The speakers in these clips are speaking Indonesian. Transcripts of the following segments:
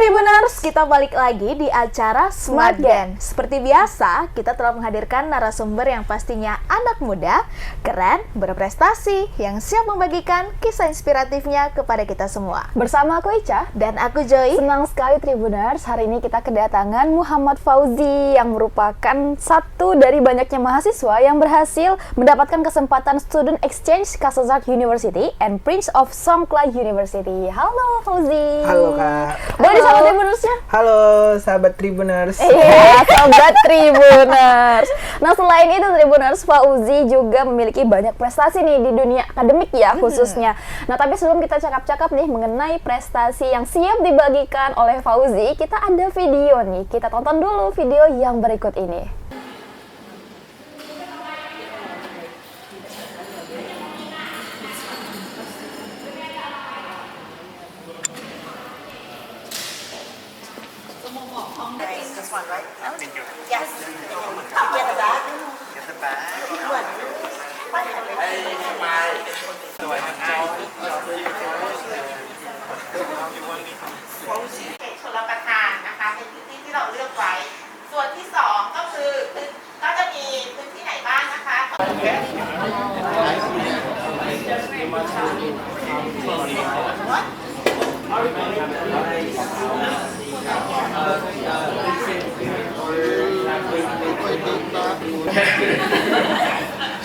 Tribuners, kita balik lagi di acara Smart Gen. Seperti biasa, kita telah menghadirkan narasumber yang pastinya anak muda, keren, berprestasi, yang siap membagikan kisah inspiratifnya kepada kita semua. Bersama aku Ica Dan aku Joy. Senang sekali Tribuners, hari ini kita kedatangan Muhammad Fauzi yang merupakan satu dari banyaknya mahasiswa yang berhasil mendapatkan kesempatan Student Exchange Kasazak University and Prince of Songkhla University. Halo Fauzi. Halo Kak. Boleh disapa Tribunersnya? Halo sahabat Tribuners. Iya, sobat Tribuners. Nah, selain itu Tribuners, Fauzi juga memiliki banyak prestasi nih di dunia akademik ya khususnya. Nah, tapi sebelum kita cakap-cakap nih mengenai prestasi yang siap dibagikan oleh Fauzi, kita ada video nih. Kita tonton dulu video yang berikut ini. Yes. Get the bag. Get the bag. Fauzi ชลประทานนะคะเป็นพื้นที่ที่เราเลือกไว้ ส่วนที่สองก็คือก็จะมีพื้นที่ไหนบ้างนะคะ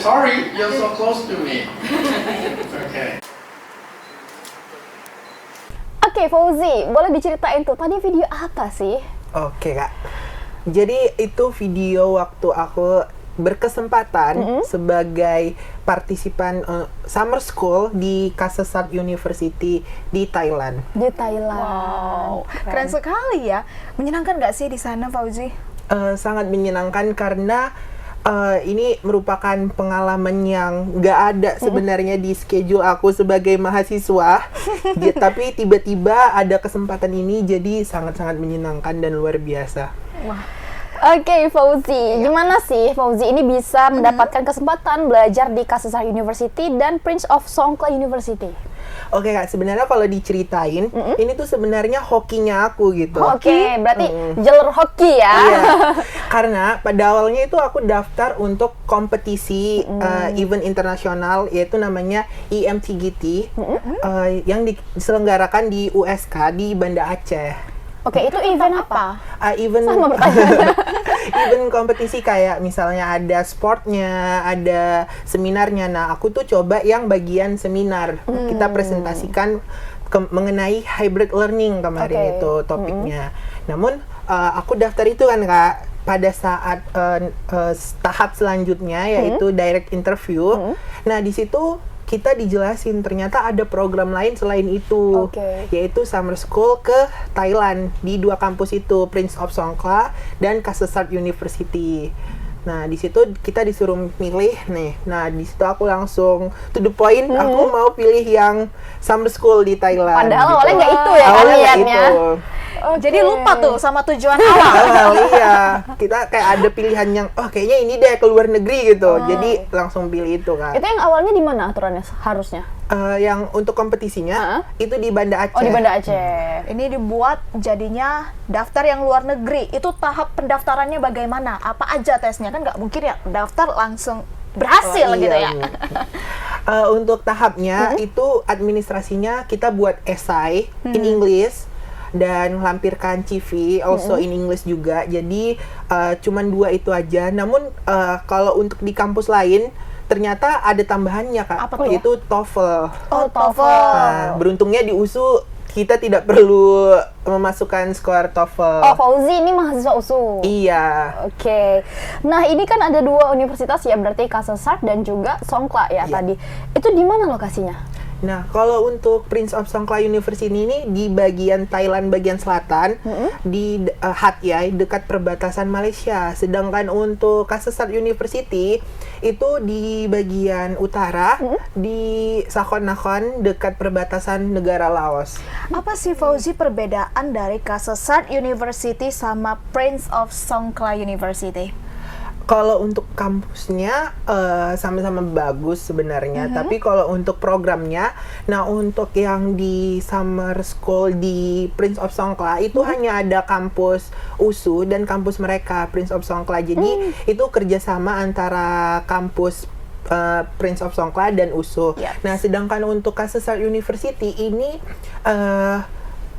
Sorry, you're so close to me. Okay. Oke, Fauzi, boleh diceritain tuh tadi video apa sih? Oke Kak. Jadi itu video waktu aku berkesempatan sebagai partisipan summer school di Kasazak University di Thailand. Di Thailand. Wow, keren sekali ya. Menyenangkan nggak sih di sana, Fauzi? Sangat menyenangkan karena ini merupakan pengalaman yang nggak ada sebenarnya di schedule aku sebagai mahasiswa. Tapi tiba-tiba ada kesempatan ini, jadi sangat-sangat menyenangkan dan luar biasa. Wah. Oke, Fauzi, gimana sih Fauzi ini bisa mendapatkan kesempatan belajar di Kasazak University dan Prince of Songkhla University? Oke Kak, sebenarnya kalau diceritain, ini tuh sebenarnya hokinya aku gitu. Oke, berarti jalur hoki ya? Iya, karena pada awalnya itu aku daftar untuk kompetisi event internasional, yaitu namanya IMTGT, yang diselenggarakan di USK di Banda Aceh. Oke, itu event apa? Event event kompetisi kayak misalnya ada sportnya, ada seminarnya. Nah, aku tuh coba yang bagian seminar. Kita presentasikan mengenai hybrid learning kemarin itu topiknya. Namun aku daftar itu kan Kak, pada saat tahap selanjutnya yaitu direct interview. Nah, di situ kita dijelasin ternyata ada program lain selain itu, yaitu summer school ke Thailand di dua kampus itu, Prince of Songkhla dan Kasazak University. Nah, di situ kita disuruh milih nih. Nah, di situ aku langsung to the point, aku mau pilih yang summer school di Thailand. Padahal gitu. awalnya nggak itu ya Awalnya nggak kaliannya. itu. Jadi lupa tuh sama tujuan awal. Iya, kita kayak ada pilihan yang kayaknya ini deh ke luar negeri gitu. Jadi langsung pilih itu Kak. Itu yang awalnya di mana aturannya harusnya? Yang untuk kompetisinya itu di Banda Aceh. Oh, di Banda Aceh. Ini dibuat jadinya daftar yang luar negeri. Itu tahap pendaftarannya bagaimana? Apa aja tesnya? Kan nggak mungkin ya daftar langsung berhasil gitu ya. Untuk tahapnya itu administrasinya kita buat essay in English dan lampirkan CV also in English juga. Jadi cuman dua itu aja. Namun kalau untuk di kampus lain ternyata ada tambahannya Kak. Apa tuh? Yaitu TOEFL. Oh, TOEFL. Nah, beruntungnya di USU kita tidak perlu memasukkan skor TOEFL. Oh, Fauzi ini mahasiswa USU. Iya. Oke. Nah, ini kan ada dua universitas ya, berarti Kasazak dan juga Songkhla ya tadi. Itu di mana lokasinya? Nah, kalau untuk Prince of Songkhla University ini di bagian Thailand bagian selatan, di Hat Yai dekat perbatasan Malaysia. Sedangkan untuk Kasazak University itu di bagian utara, di Sakhon Nakhon dekat perbatasan negara Laos. Apa sih Fauzi perbedaan dari Kasazak University sama Prince of Songkhla University? Kalau untuk kampusnya sama-sama bagus sebenarnya, tapi kalau untuk programnya, nah untuk yang di summer school di Prince of Songkla itu hanya ada kampus USU dan kampus mereka Prince of Songkla. Jadi itu kerjasama antara kampus Prince of Songkla dan USU. Yes. Nah, sedangkan untuk Kasetsart University ini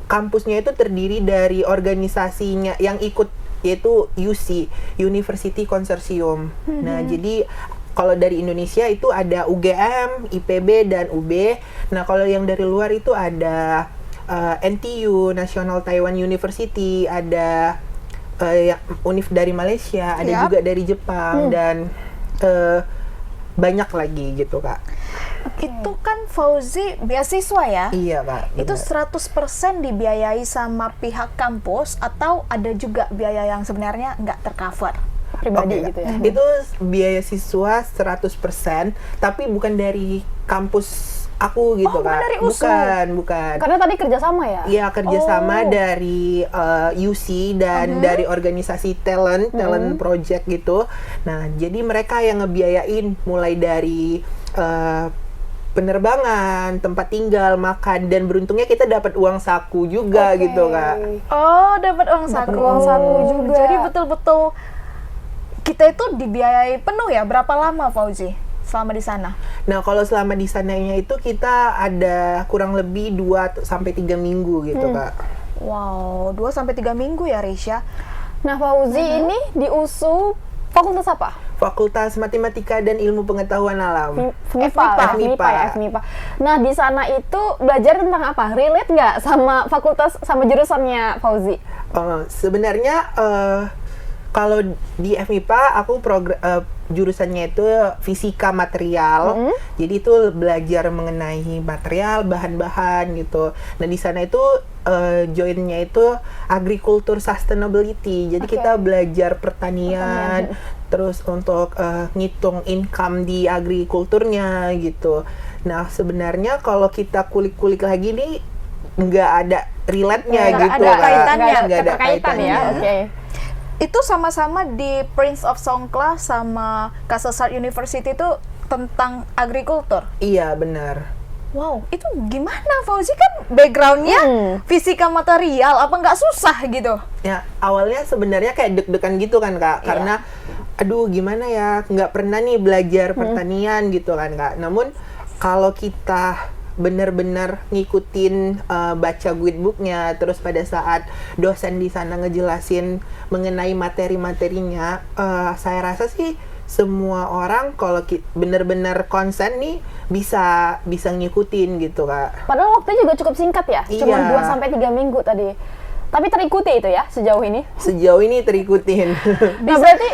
kampusnya itu terdiri dari organisasinya yang ikut, yaitu UC, University Consortium. Nah, jadi kalau dari Indonesia itu ada UGM, IPB, dan UB. Nah, kalau yang dari luar itu ada NTU, National Taiwan University, ada univ dari Malaysia, ada Yap. juga dari Jepang, dan banyak lagi gitu, Kak. Itu kan Fauzi beasiswa ya? Iya, Kak. Itu benar. 100% dibiayai sama pihak kampus atau ada juga biaya yang sebenarnya nggak tercover? Pribadi Oke, gitu ya. Itu biaya siswa 100%, tapi bukan dari kampus aku gitu, Oh, bukan Kak. dari USU. Bukan. Karena tadi kerjasama ya? Iya, kerjasama Oh. dari UC dan dari organisasi talent project gitu. Nah, jadi mereka yang ngebiayain mulai dari penerbangan, tempat tinggal, makan, dan beruntungnya kita dapat uang saku juga Oke. gitu, Kak. Oh, dapat uang Dapat saku. uang saku juga. Jadi betul-betul kita itu dibiayai penuh ya? Berapa lama Fauzi selama di sana? Nah, kalau selama di sananya itu kita ada kurang lebih 2-3 minggu gitu, Kak. Wow, 2-3 minggu ya, Risha. Nah, Fauzi ini di USU fakultas apa? Fakultas Matematika dan Ilmu Pengetahuan Alam. FMIPA ya, FMIPA. Nah, di sana itu belajar tentang apa? Relate nggak sama fakultas, sama jurusannya Fauzi? Sebenarnya kalau di FMIPA aku jurusannya itu fisika material. Jadi itu belajar mengenai material, bahan-bahan gitu. Nah, di sana itu joinnya itu agriculture sustainability. Jadi kita belajar pertanian, terus untuk ngitung income di agrikulturnya gitu. Nah, sebenarnya kalau kita kulik-kulik lagi nih nggak ada relate-nya Nggak gitu, ada Kak. kaitannya, Nggak ada keterkaitan ya. kaitannya. Oke. Itu sama-sama di Prince of Songkla sama Kasetsart University itu tentang agrikultur. Iya, benar. Wow, itu gimana Fauzi kan backgroundnya fisika material, apa nggak susah gitu? Ya, awalnya sebenarnya kayak deg-degan gitu kan, Kak. Karena aduh gimana ya, nggak pernah nih belajar pertanian gitu kan, Kak. Namun kalau kita benar-benar ngikutin baca guidebooknya, terus pada saat dosen di sana ngejelasin mengenai materi-materinya, saya rasa sih semua orang kalau Iya. benar-benar konsen nih bisa ngikutin gitu, Kak. Padahal waktunya juga cukup singkat ya, cuma Iya. 2-3 minggu tadi. Tapi terikuti itu ya sejauh ini. Sejauh ini terikutin. Nah, berarti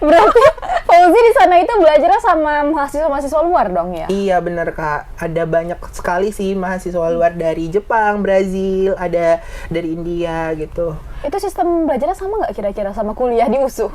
berarti Fauzi di sana itu belajarnya sama mahasiswa-mahasiswa luar dong ya? Iya bener, Kak, ada banyak sekali sih mahasiswa luar dari Jepang, Brazil, ada dari India gitu. Itu sistem belajarnya sama nggak kira-kira sama kuliah di USU?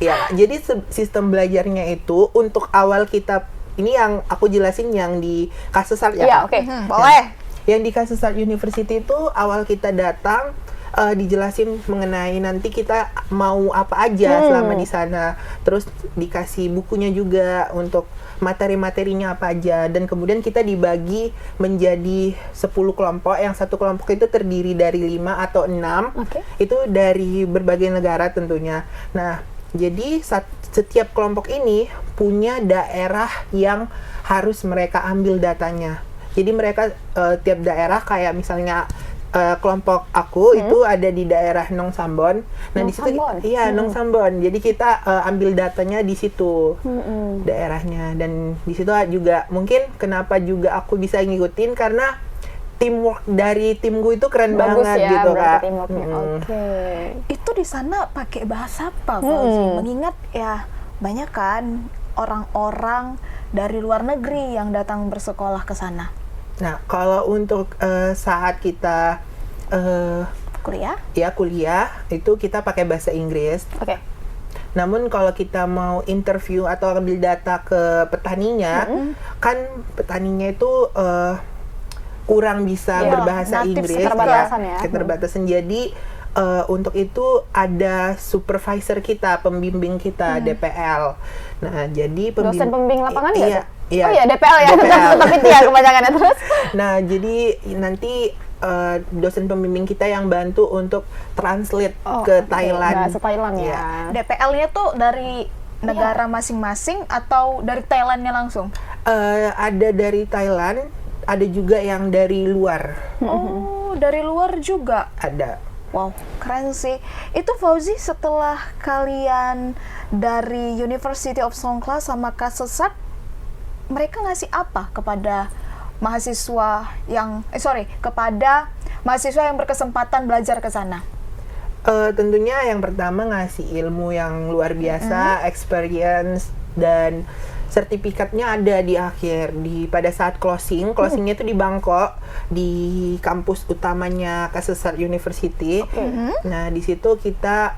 Ya, jadi sistem belajarnya itu untuk awal kita, ini yang aku jelasin yang di Kasetsart ya, Iya, Kak? oke. Boleh. Yang di Kasetsart University itu awal kita datang dijelasin mengenai nanti kita mau apa aja selama di sana. Terus dikasih bukunya juga untuk materi-materinya apa aja, dan kemudian kita dibagi menjadi 10 kelompok. Yang satu kelompok itu terdiri dari 5 atau 6. Oke. Itu dari berbagai negara tentunya. Nah, jadi setiap kelompok ini punya daerah yang harus mereka ambil datanya. Jadi mereka tiap daerah kayak misalnya kelompok aku itu ada di daerah Nong Sambon. Nah, di situ Nong Sambon? iya Nong Sambon. Jadi kita ambil datanya di situ daerahnya, dan di situ juga mungkin kenapa juga aku bisa ngikutin karena teamwork dari timku itu keren Bagus banget ya, gitu, berarti Kak. teamworknya. Oke. Itu di sana pakai bahasa apa Fauzi? Mengingat ya banyak kan orang-orang dari luar negeri yang datang bersekolah ke sana. Nah, kalau untuk saat kita Kuliah? kuliah itu kita pakai bahasa Inggris. Oke. Namun kalau kita mau interview atau ambil data ke petaninya, kan petaninya itu kurang bisa Iya, berbahasa native Inggris, keterbatasan ya. keterbatasan. Jadi untuk itu ada supervisor kita, pembimbing kita, DPL. Nah, jadi Dosen pembimbing lapangan nggak iya, tuh? iya. Oh iya, DPL ya, DPL. tetap itu ya kebanyakannya terus. Nah, jadi nanti dosen pembimbing kita yang bantu untuk translate ke oke. Thailand. Bahasa Thailand ya. Iya. DPL-nya tuh dari negara masing-masing atau dari Thailandnya langsung? Ada dari Thailand, ada juga yang dari luar. Oh, dari luar juga. Ada. Wow, keren sih. Itu Fauzi, setelah kalian dari University of Songkhla sama Kasesat, mereka ngasih apa kepada mahasiswa yang kepada mahasiswa yang berkesempatan belajar ke sana? Tentunya yang pertama ngasih ilmu yang luar biasa, experience, dan sertifikatnya ada di akhir. Pada saat closingnya itu di Bangkok, di kampus utamanya Kasesat University. Nah, di situ kita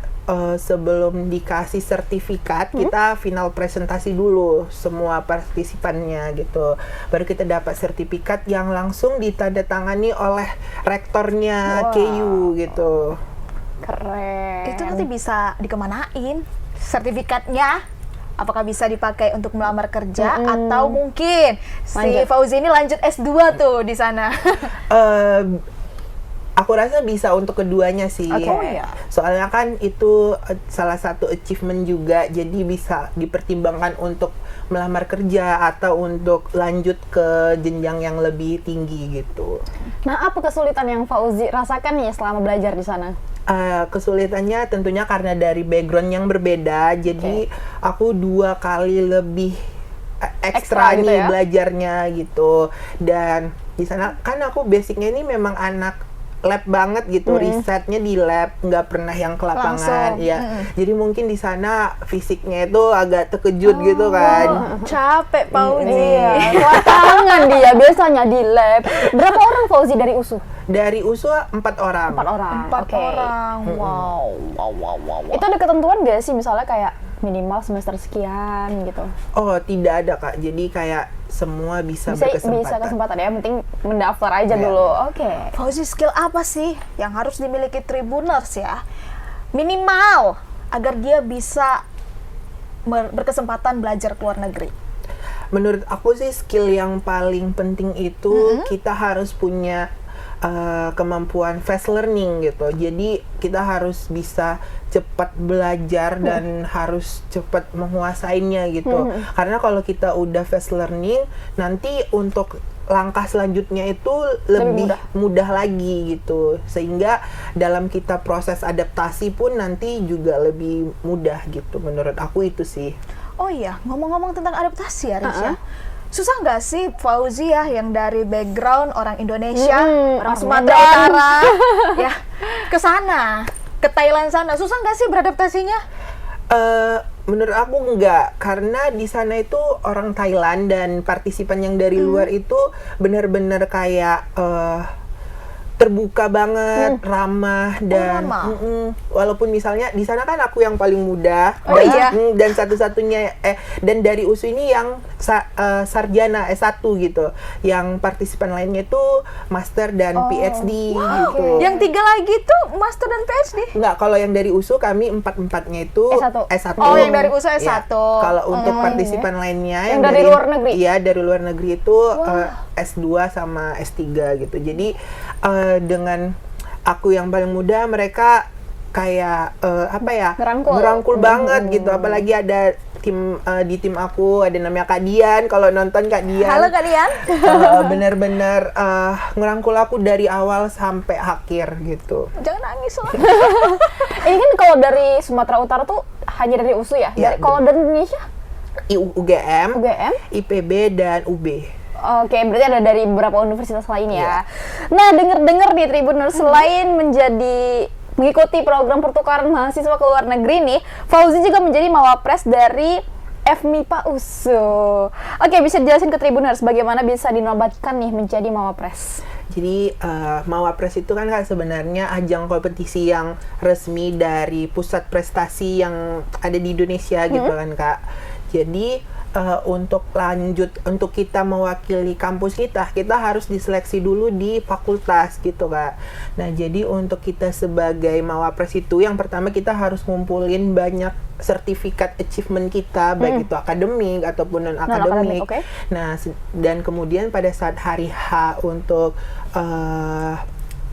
sebelum dikasih sertifikat, kita final presentasi dulu semua partisipannya gitu. Baru kita dapat sertifikat yang langsung ditandatangani oleh rektornya KU gitu. Keren. Itu nanti bisa dikemanain sertifikatnya? Apakah bisa dipakai untuk melamar kerja atau mungkin si Fauzi ini lanjut S2 tuh di sana? Aku rasa bisa untuk keduanya sih. Oh, iya. Soalnya kan itu salah satu achievement juga, jadi bisa dipertimbangkan untuk melamar kerja atau untuk lanjut ke jenjang yang lebih tinggi gitu. Nah, apa kesulitan yang Fauzi rasakan nih selama belajar di sana? Kesulitannya tentunya karena dari background yang berbeda, jadi aku 2 kali lebih ekstra Ekstra gitu nih ya? belajarnya gitu. Dan di sana kan aku basicnya ini memang anak lab banget gitu, risetnya di lab, nggak pernah yang ke lapangan. Langsung. Ya. Jadi mungkin di sana fisiknya itu agak terkejut gitu kan. Capek Fauzi. Iya, kuat tangan dia biasanya di lab. Berapa orang Fauzi dari USU? Dari USU 4 orang. 4 orang. 4 Oke. orang. Wow. Itu ada ketentuan gak sih, misalnya kayak minimal semester sekian gitu? Oh, tidak ada Kak. Jadi kayak semua bisa berkesempatan. Bisa kesempatan ya, yang penting mendaftar aja Iya. dulu. Oke. Fauzi, skill apa sih yang harus dimiliki Tribuners ya? Minimal agar dia bisa berkesempatan belajar ke luar negeri. Menurut aku sih skill yang paling penting itu kita harus punya kemampuan fast learning gitu. Jadi kita harus bisa cepat belajar dan harus cepat menguasainya gitu. Karena kalau kita udah fast learning, nanti untuk langkah selanjutnya itu lebih mudah lagi gitu. Sehingga dalam kita proses adaptasi pun nanti juga lebih mudah gitu. Menurut aku itu sih. Oh iya, ngomong-ngomong tentang adaptasi ya, Risha. Susah nggak sih Fauzi ya yang dari background orang Indonesia, orang Sumatera Utara, ya ke sana, ke Thailand sana, susah nggak sih beradaptasinya? Menurut aku enggak, karena di sana itu orang Thailand dan partisipan yang dari luar itu benar-benar kayak terbuka banget, ramah dan ramah. Walaupun misalnya di sana kan aku yang paling muda Oh, dan, iya? Dan satu-satunya dan dari USU ini yang sarjana S1 gitu. Yang partisipan lainnya itu master dan PhD gitu. Yang 3 lagi tuh master dan PhD. Enggak, kalau yang dari USU kami 4-4-nya itu S1. Oh, yang dari USU S1. Iya. Kalau untuk partisipan lainnya Yang dari luar negeri? Iya, dari luar negeri itu S2 sama S3 gitu. Jadi dengan aku yang paling muda, mereka kayak ngerangkul banget gitu. Apalagi ada di tim aku ada namanya Kak Dian. Kalau nonton Kak Dian, Halo Kak Dian. bener-bener ngerangkul aku dari awal sampai akhir gitu. Jangan nangis loh. Ini kan kalau dari Sumatera Utara tuh hanya dari USU ya? Iya, Kalau dari Indonesia? UGM, UGM? IPB dan UB. Oke, berarti ada dari beberapa universitas lain ya. Nah, denger-dengar di Tribuners selain mengikuti program pertukaran mahasiswa ke luar negeri nih, Fauzi juga menjadi mawapres dari FMIPA USU. Oke, bisa dijelasin ke Tribuners bagaimana bisa dinobatkan nih menjadi mawapres? Jadi Mawapres itu kan sebenarnya ajang kompetisi yang resmi dari pusat prestasi yang ada di Indonesia gitu kan Kak. Jadi untuk kita mewakili kampus kita harus diseleksi dulu di fakultas gitu Kak. Nah jadi untuk kita sebagai mawapres itu yang pertama kita harus ngumpulin banyak sertifikat achievement kita, baik itu akademik ataupun non akademik. oke. Nah dan kemudian pada saat hari H untuk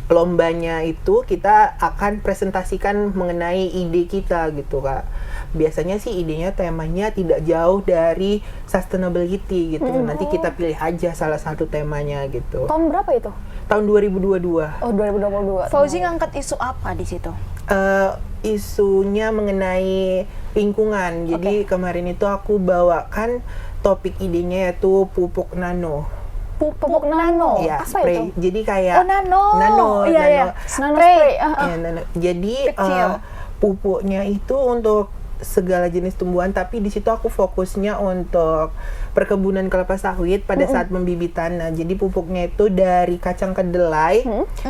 lombanya itu kita akan presentasikan mengenai ide kita gitu Kak. Biasanya sih idenya temanya tidak jauh dari sustainability gitu. Nanti kita pilih aja salah satu temanya gitu. Tahun berapa itu? Tahun 2022. Oh, 2022. Fauzi ngangkat isu apa di situ? Isunya mengenai lingkungan. Jadi kemarin itu aku bawakan topik idenya yaitu pupuk nano. Pupuk nano. Ya, Apa spray. itu? Jadi kayak Nano. Iya, iya. Nano spray. Ya, nano. Jadi Kecil. pupuknya itu untuk segala jenis tumbuhan, tapi di situ aku fokusnya untuk perkebunan kelapa sawit pada saat pembibitan. Nah, jadi pupuknya itu dari kacang kedelai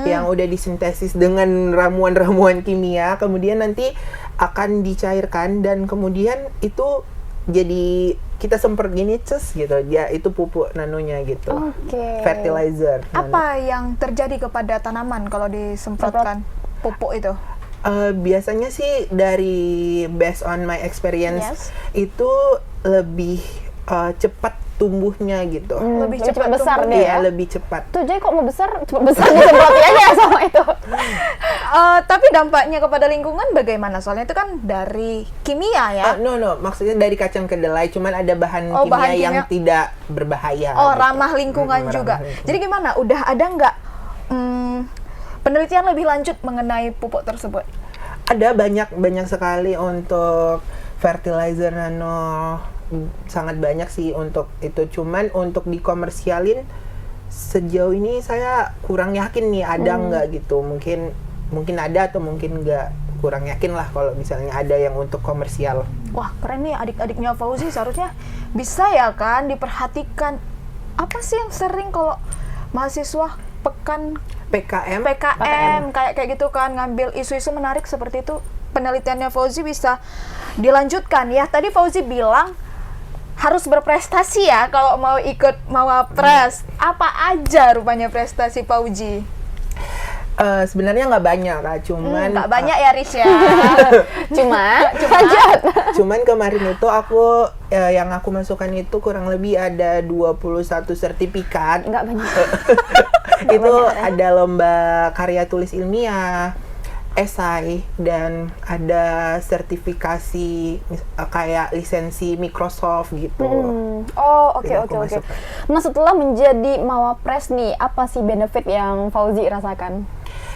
yang udah disintesis dengan ramuan-ramuan kimia, kemudian nanti akan dicairkan dan kemudian itu jadi kita semprot gini gitu. Ya, itu pupuk nanonya gitu. Oke. Fertilizer. nano. Apa yang terjadi kepada tanaman kalau disemprotkan pupuk itu? Biasanya sih dari based on my experience Yes. itu lebih cepat tumbuhnya gitu. Lebih cepat cepat besar tumbuh. dia Iya, ya. lebih cepat. Tuh Jay kok mau besar, cepat besar disemproti aja sama itu. Tapi dampaknya kepada lingkungan bagaimana? Soalnya itu kan dari kimia ya. No, maksudnya dari kacang kedelai, cuman ada bahan Oh, kimia bahan yang kimia. tidak berbahaya. Oh, gitu. ramah lingkungan Ramah juga. lingkungan. Jadi gimana? Udah ada nggak penelitian lebih lanjut mengenai pupuk tersebut? Ada banyak sekali untuk fertilizer nano, sangat banyak sih untuk itu. Cuman untuk dikomersialin sejauh ini saya kurang yakin nih ada nggak gitu. Mungkin ada atau mungkin nggak. Kurang yakin lah kalau misalnya ada yang untuk komersial. Wah, keren nih adik-adiknya Fauzi, seharusnya bisa ya kan diperhatikan. Apa sih yang sering kalau mahasiswa pekan PKM PKM kayak gitu kan, ngambil isu-isu menarik seperti itu, penelitiannya Fauzi bisa dilanjutkan ya. Tadi Fauzi bilang harus berprestasi ya kalau mau ikut Mawapres. Apa aja rupanya prestasi Fauzi? sebenarnya nggak banyak Kak, cuman Nggak banyak ya Riz ya. Cuma lanjut. cuman kemarin itu aku yang aku masukkan itu kurang lebih ada 21 sertifikat. Enggak banyak. Itu ada lomba karya tulis ilmiah, esai, dan ada sertifikasi kayak lisensi Microsoft gitu. Oh, oke. Jadi aku masukkan. Nah, setelah menjadi Mawapres nih, apa sih benefit yang Fauzi rasakan?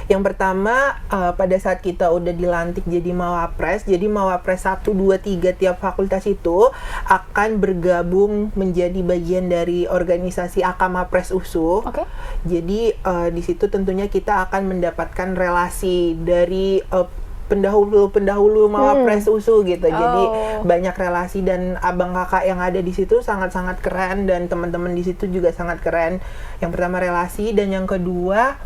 Yang pertama, pada saat kita udah dilantik jadi Mawapres 1, 2, 3 tiap fakultas itu akan bergabung menjadi bagian dari organisasi Akamapres USU. Oke. Jadi di situ tentunya kita akan mendapatkan relasi dari pendahulu Mawapres USU gitu. Jadi banyak relasi dan abang kakak yang ada di situ sangat-sangat keren dan teman-teman di situ juga sangat keren. Yang pertama relasi, dan yang kedua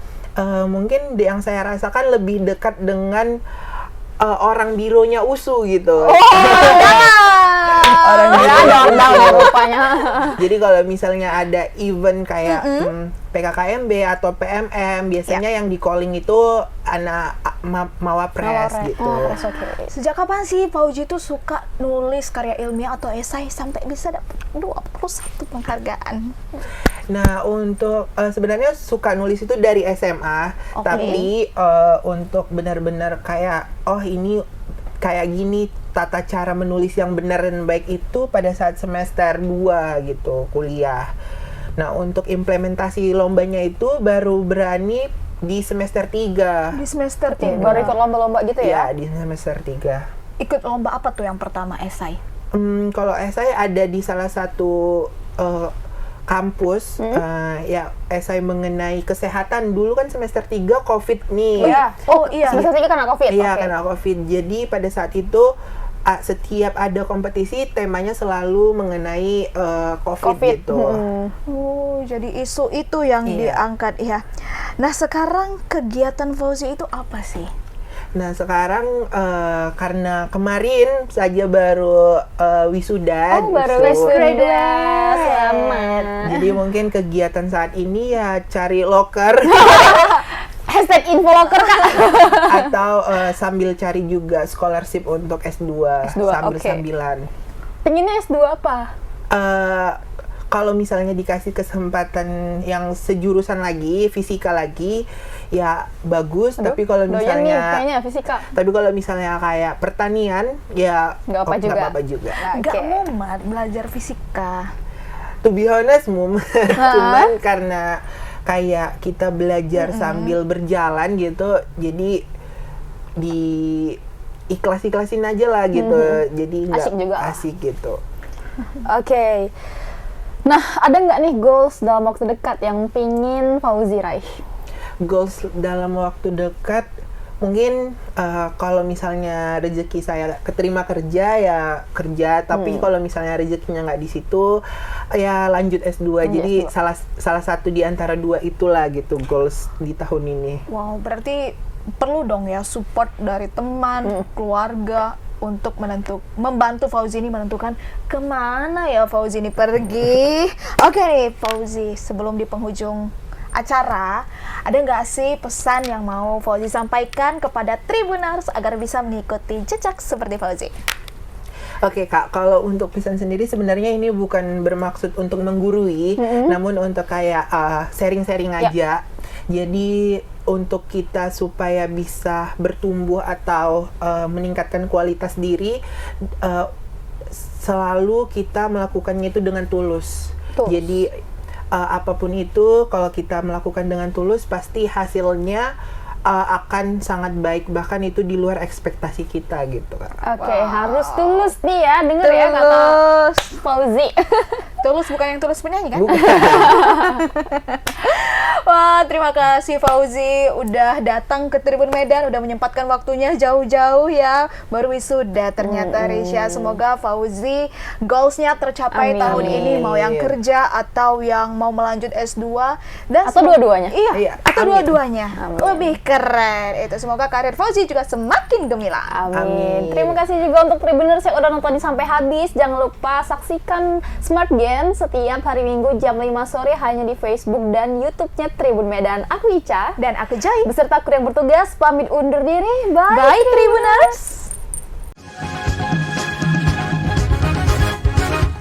mungkin yang saya rasakan lebih dekat dengan orang bironya USU gitu. Orang bironya Rupanya. Jadi kalau misalnya ada event kayak PKKMB atau PMM, biasanya yang di calling itu anak Mawapres gitu. Mawapres, oke. Sejak kapan sih Fauzi tuh suka nulis karya ilmiah atau esai sampai bisa dapat 21 penghargaan? Nah, untuk sebenarnya suka nulis itu dari SMA, tapi untuk benar-benar kayak ini kayak gini tata cara menulis yang benar dan baik itu pada saat semester 2 gitu kuliah. Nah, untuk implementasi lombanya itu baru berani di semester 3. Di semester 3. Baru ikut lomba-lomba gitu ya? Ya, di semester 3. Ikut lomba apa tuh yang pertama, esai? Kalau esai ada di salah satu kampus, ya esai mengenai kesehatan. Dulu kan semester 3 COVID nih. Iya. Oh iya. Semester 3 karena COVID. Iya, Oke. karena COVID. Jadi pada saat itu setiap ada kompetisi temanya selalu mengenai COVID gitu. Oh, jadi isu itu yang Iya. diangkat ya. Nah, sekarang kegiatan Fauzi itu apa sih? Nah sekarang karena kemarin saja baru wisuda. Oh, baru so, wisuda. Selamat. Jadi mungkin kegiatan saat ini ya cari loker Hashtag infoloker Kak. atau sambil cari juga scholarship untuk S2, S2, sambil-sambilan. Pengennya S2 apa? Kalau misalnya dikasih kesempatan yang sejurusan lagi, fisika lagi, ya bagus. Aduh, tapi kalau doyan nih misalnya, kayaknya fisika. tapi kalau misalnya kayak pertanian, ya Nggak apa juga. nggak apa-apa juga. Nggak Oke. mumet belajar fisika. To be honest, cuman karena kayak kita belajar sambil berjalan gitu, jadi di ikhlas-ikhlasin aja lah gitu. Jadi nggak Asik juga. asik gitu. Oke. Nah, ada nggak nih goals dalam waktu dekat yang pingin Fauzi raih? Goals dalam waktu dekat mungkin kalau misalnya rezeki saya keterima kerja ya kerja, tapi kalau misalnya rezekinya nggak di situ ya lanjut S2. Jadi S2. salah satu di antara dua itulah gitu goals di tahun ini. Wow, berarti perlu dong ya support dari teman, keluarga untuk membantu Fauzi ini menentukan kemana ya Fauzi ini pergi. Oke nih Fauzi, sebelum di penghujung acara, ada nggak sih pesan yang mau Fauzi sampaikan kepada Tribuners agar bisa mengikuti jejak seperti Fauzi? Oke Kak, kalau untuk pesan sendiri sebenarnya ini bukan bermaksud untuk menggurui, namun untuk kayak sharing-sharing aja. Jadi untuk kita supaya bisa bertumbuh atau meningkatkan kualitas diri, selalu kita melakukannya itu dengan tulus. Jadi apapun itu, kalau kita melakukan dengan tulus, pasti hasilnya akan sangat baik, bahkan itu di luar ekspektasi kita gitu Kak. Oke, harus tulus nih ya, denger ya kata Fauzi. Tulus bukan yang tulus penyanyi kan? Bukan. Wah, terima kasih Fauzi udah datang ke Tribun Medan, udah menyempatkan waktunya jauh-jauh ya. Baru wisuda ternyata Risha. Semoga Fauzi goalsnya tercapai Amin. tahun ini, mau yang kerja atau yang mau melanjut S2 dan Atau dua-duanya? Iya, atau Amin. dua-duanya. Amin. Lebih keren. Itu semoga karir Fauzi juga semakin gemilang. Amin. Terima kasih juga untuk Tribuners yang udah nonton sampai habis. Jangan lupa saksikan Smart Gen setiap hari Minggu jam 5 sore hanya di Facebook dan YouTube-nya Tribun Medan. Aku Ica Dan aku Joy. beserta kru yang bertugas pamit undur diri. Bye, Bye Tribuners.